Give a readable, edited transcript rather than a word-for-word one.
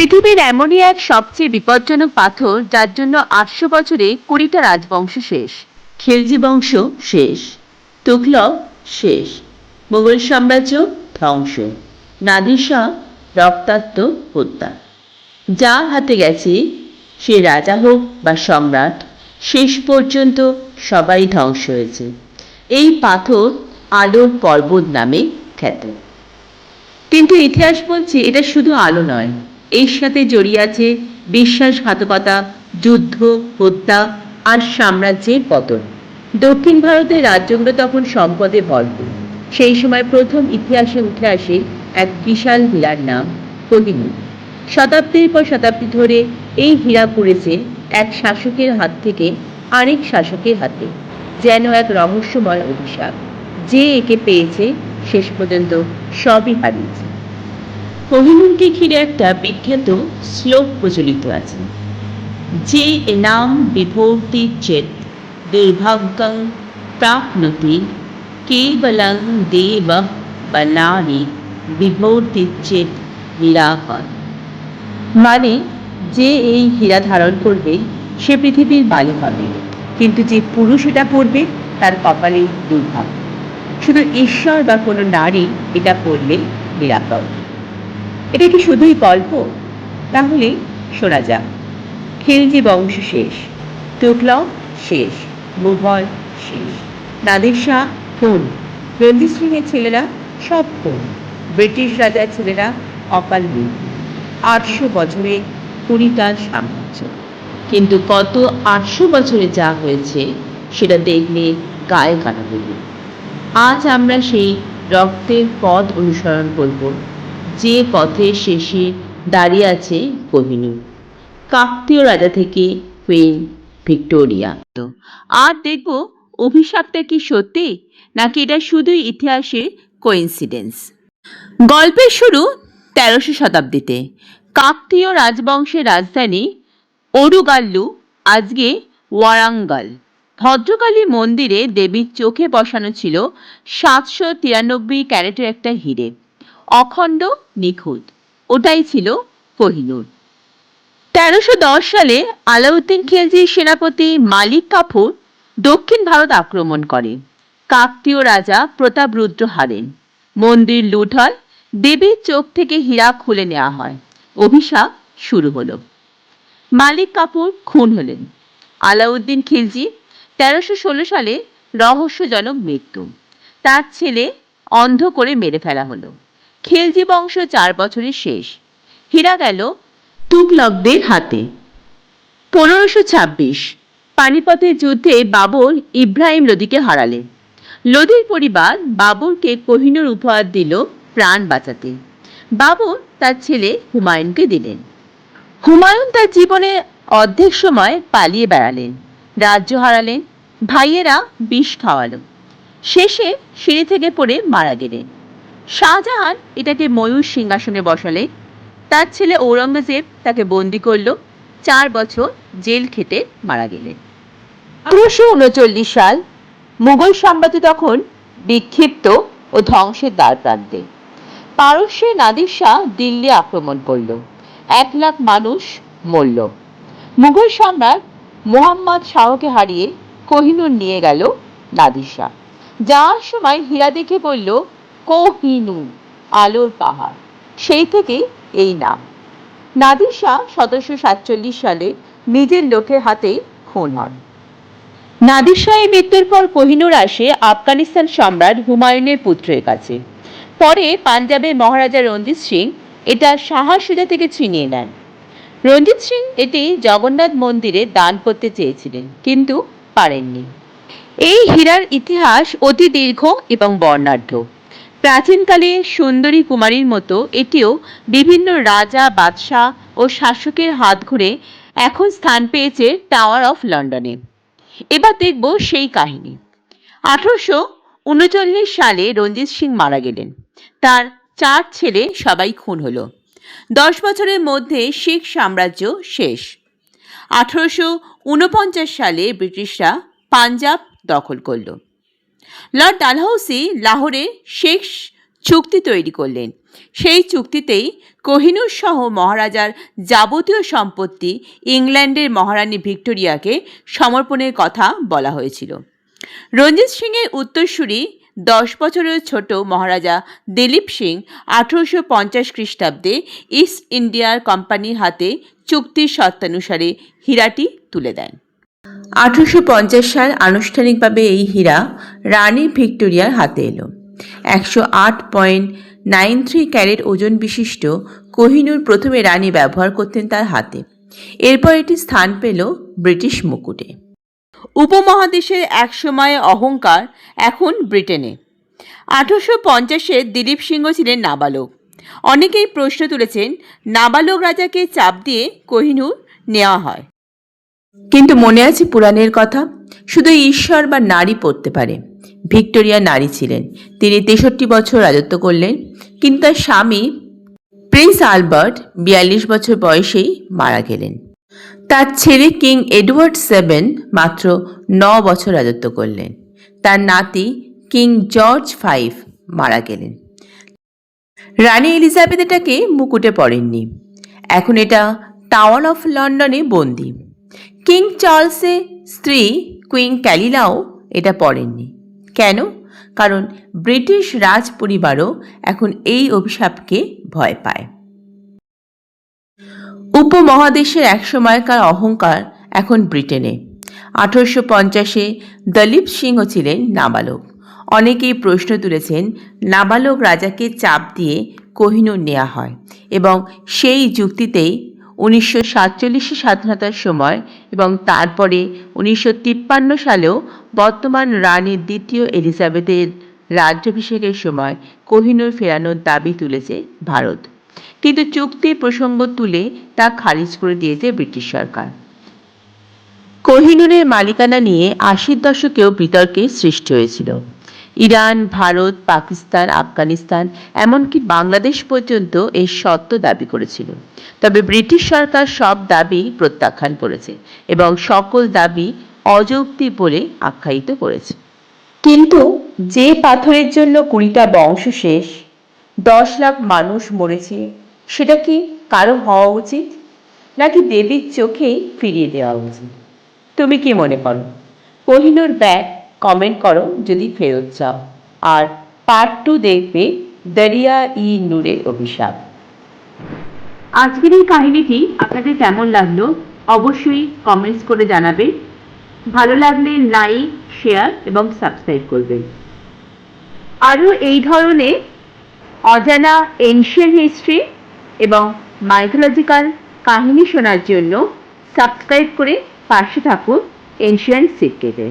পৃথিবীর এমনই এক সবচেয়ে বিপজ্জনক পাথর যার জন্য ৮০০ বছরে ২০টা রাজবংশ শেষ। খিলজি বংশ শেষ, তুঘলক শেষ, মুঘল সাম্রাজ্য ধ্বংস, নাদির শাহ রক্তাক্ত হত্যা। যার হাতে গেছে সে রাজা হোক বা সম্রাট, শেষ পর্যন্ত সবাই ধ্বংস হয়েছে। এই পাথর আলোর পর্বত নামে খ্যাত। কিন্তু ইতিহাস বলছে এটা শুধু আলো নয়, এর সাথে জড়িয়ে আছে বিশ্বাসঘাতকতা, যুদ্ধ, হত্যা আর সাম্রাজ্যের পতন। দক্ষিণ ভারতের রাজ্যগুলো তখন সম্পদে ভরপুর। সেই সময় প্রথম ইতিহাসে উঠে আসে এক বিশাল হীরার নাম কোহিনূর। শতাব্দীর পর শতাব্দী ধরে এই হীরা পড়েছে এক শাসকের হাত থেকে আরেক শাসকের হাতে, যেন এক রহস্যময় অভিশাপ। যে একে পেয়েছে শেষ পর্যন্ত সবই হারিয়েছে। কোহিনূরকে ঘিরে একটা বিখ্যাত শ্লোক প্রচলিত আছে, যে এনাম বিভূতি চেত দুর্ভাগ্যং প্রাপ্নতি কেবলং দেব বলানি বিভূতি চেত নিরাকর। মানে যে এই হীরা ধারণ করবে সে পৃথিবীর মালিক হবে, কিন্তু যে পুরুষ এটা পড়বে তার কপালে দুর্ভাগ্য। শুধু ঈশ্বর বা কোনো নারী এটা পড়লে নিরাপদ। এটা কি শুধুই গল্প? তাহলে শোনা যাক। খিলজি বংশ শেষ, তুঘলক শেষ, মুঘল শেষ, নাদির শাহ খুন, রঞ্জিত সিংয়ের ছেলেরা সব খুন, ব্রিটিশ রাজার ছেলেরা অকাল মৃত্যু। ৮০০ বছরে ২০টা সাম্রাজ্য। কিন্তু গত ৮০০ বছরে যা হয়েছে সেটা দেখলে গায়ে কাটা দেবে। আজ আমরা সেই রক্তের পথ অনুসরণ করব, যে পথের শেষে দাঁড়িয়ে আছে কোহিনূর, কাকতীয় রাজা থেকে কুইন ভিক্টোরিয়া। আর দেখব অভিশাপটা কি সত্যি নাকি এটা শুধুই ইতিহাসের কোইন্সিডেন্স। গল্পের শুরু ১৩০০ শতাব্দীতে। কাকতীয় রাজবংশের রাজধানী ওরুগাল্লু, আজকে ওয়ারাঙ্গাল, ভদ্রকালী মন্দিরে দেবীর চোখে বসানো ছিল ৭৯৩ ক্যারেটের একটা হিরে, অখণ্ড নিখুঁত। ওটাই ছিল কোহিনূর। ১৩১০ সালে আলাউদ্দিন খিলজির সেনাপতি মালিক কাফুর দক্ষিণ ভারত আক্রমণ করে। কাকতীয় রাজা প্রতাপরুদ্র হারেন, মন্দির লুট হয়, দেবীর চোখ থেকে হীরা খুলে নেওয়া হয়। অভিশাপ শুরু হলো। মালিক কাফুর খুন হলেন। আলাউদ্দিন খিলজি ১৩১৬ সালে রহস্যজনক মৃত্যু। তার ছেলে অন্ধ করে মেরে ফেলা হলো। খিলজি বংশ ৪ বছরে শেষ। হীরা গেল তুগলকদের হাতে। ১৫২৬ পানিপথের যুদ্ধে বাবর ইব্রাহিম লোদিকে হারালেন। লোদির পরিবার বাবরকে কোহিনূর উপহার দিল প্রাণ বাঁচাতে। বাবর তার ছেলে হুমায়ুনকে দিলেন। হুমায়ুন তার জীবনের অর্ধেক সময় পালিয়ে বেড়ালেন, রাজ্য হারালেন, ভাইয়েরা বিষ খাওয়ালো, শেষে সিঁড়ি থেকে পড়ে মারা গেলেন। শাহজাহান এটাকে ময়ূর সিংহাসনে বসালেন। তার ছেলে ঔরঙ্গজেব তাকে বন্দি করলো, ৪ বছর জেল খেটে মারা গেলেন। ১৮৩৯ সাল, মুঘল সাম্রাজ্য তখন বিক্ষিপ্ত ও ধ্বংসের দ্বার প্রান্তে। পারস্যের নাদির শাহ দিল্লি আক্রমণ করল, ১,০০,০০০ মানুষ মরল। মুঘল সম্রাট মুহাম্মদ শাহকে হারিয়ে কোহিনূর নিয়ে গেল নাদির শাহ। যাওয়ার সময় হীরা দেখে বলল, কোহিনূর, আলোর পাহাড়। সেই থেকে এই নাম। নাদির শাহ ১৭৪৭ সালে নিজের লোকের হাতে খুন হন। নাদির শাহের মৃত্যুর পর কোহিনূর আসে আফগানিস্তান সম্রাট হুমায়ুনের পুত্রের কাছে। পরে পাঞ্জাবের মহারাজা রঞ্জিত সিং এটা শাহ সুজা থেকে ছিনিয়ে নেন। রঞ্জিত সিং এটি জগন্নাথ মন্দিরে দান করতে চেয়েছিলেন, কিন্তু পারেননি। এই হীরার ইতিহাস অতি দীর্ঘ এবং বর্ণাঢ্য। প্রাচীনকালে সুন্দরী কুমারীর মতো এটিও বিভিন্ন রাজা, বাদশাহ ও শাসকের হাত ঘুরে এখন স্থান পেয়েছে টাওয়ার অফ লন্ডনে। এবার দেখব সেই কাহিনী। ১৮৩৯ সালে রঞ্জিত সিং মারা গেলেন। তার ৪ ছেলে সবাই খুন হলো। ১০ বছরের মধ্যে শিখ সাম্রাজ্য শেষ। ১৮৪৯ সালে ব্রিটিশরা পাঞ্জাব দখল করল। লর্ড ডালহৌসি লাহোরে শেখ চুক্তি তৈরি করলেন। সেই চুক্তিতেই কোহিনূর সহ মহারাজার যাবতীয় সম্পত্তি ইংল্যান্ডের মহারানী ভিক্টোরিয়াকে সমর্পণের কথা বলা হয়েছিল। রঞ্জিত সিংয়ের উত্তরসূরি 10 বছরের ছোট মহারাজা দিলীপ সিং 1850 খ্রিস্টাব্দে ইস্ট ইন্ডিয়া কোম্পানির হাতে চুক্তির শর্তানুসারে হীরাটি তুলে দেন। 1850 সাল আনুষ্ঠানিকভাবে এই হীরা রানী ভিক্টোরিয়ার হাতে এলো। 108.93 ক্যারেট ওজন বিশিষ্ট কোহিনূর প্রথমে রানী ব্যবহার করতেন তার হাতে। এরপর এটি স্থান পেল ব্রিটিশ মুকুটে। উপমহাদেশের একসময় অহংকার এখন ব্রিটেনে। 1850-এ দিলীপ সিংহ ছিলেন নাবালক। অনেকেই প্রশ্ন তুলেছেন, নাবালক রাজাকে চাপ দিয়ে কোহিনূর নেওয়া হয়। কিন্তু মনে আছে পুরাণের কথা, শুধু ঈশ্বর বা নারী পড়তে পারে। ভিক্টোরিয়া নারী ছিলেন। তিনি 63 বছর রাজত্ব করলেন, কিন্তু তার স্বামী প্রিন্স আলবার্ট 42 বছর বয়সেই মারা গেলেন। তার ছেলে কিং এডওয়ার্ড 7 মাত্র 9 বছর রাজত্ব করলেন। তার নাতি কিং জর্জ 5 মারা গেলেন। রানী এলিজাবেথ এটাকে মুকুটে পড়েননি। এখন এটা টাওয়ার অফ লন্ডনে বন্দি। কিং চার্লসের স্ত্রী কুইন ক্যালিলাও এটা পড়েননি। কেন? কারণ ব্রিটিশ রাজ পরিবারও এখন এই অভিশাপকে ভয় পায়। উপমহাদেশের একসময়কার অহংকার এখন ব্রিটেনে। 1850-এ দলীপ সিংহ ছিলেন নাবালক। অনেকেই প্রশ্ন তুলেছেন, নাবালক রাজাকে চাপ দিয়ে কোহিনূর নেওয়া হয় এবং সেই যুক্তিতেই 1947 স্বাধীনতার সময় এবং তারপরে 1953 সালেও বর্তমান রানী দ্বিতীয় এলিজাবেথের রাজ্যাভিষেকের সময় কোহিনূর ফেরানোর দাবি তুলেছে ভারত। কিন্তু চুক্তির প্রসঙ্গ তুলে তা খারিজ করে দিয়েছে ব্রিটিশ সরকার। কোহিনূরের মালিকানা নিয়ে 80-র দশকেও বিতর্কের সৃষ্টি হয়েছিল। ইরান, ভারত, পাকিস্তান, আফগানিস্তান, এমনকি বাংলাদেশ পর্যন্ত এর সত্ত্ব দাবি করেছিল। তবে ব্রিটিশ সরকার সব দাবি প্রত্যাখ্যান করেছে এবং সকল দাবি অযৌক্তিক বলে আখ্যায়িত করেছে। কিন্তু যে পাথরের জন্য 20টা বংশ শেষ, 10 লাখ মানুষ মরেছে, সেটা কি কারো হওয়া উচিত, নাকি দেবীর চোখেই ফিরিয়ে দেওয়া উচিত? তুমি কি মনে করো? কোহিনূর ব্যাগ কমেন্ট করো যদি ফেরত চাও। আর পার্ট 2 দেখবে দরিয়া-ই-নূরের অভিশাপ। আজকের এই কাহিনীটি আপনাদের কেমন লাগলো অবশ্যই কমেন্টস করে জানাবে। ভালো লাগলে লাইক, শেয়ার এবং সাবস্ক্রাইব করবেন। আরও এই ধরনের অজানা এনশিয়েন্ট হিস্ট্রি এবং মাইথোলজিক্যাল কাহিনী শোনার জন্য সাবস্ক্রাইব করে পাশে থাকুন এনশিয়েন্ট সিক্রেটে।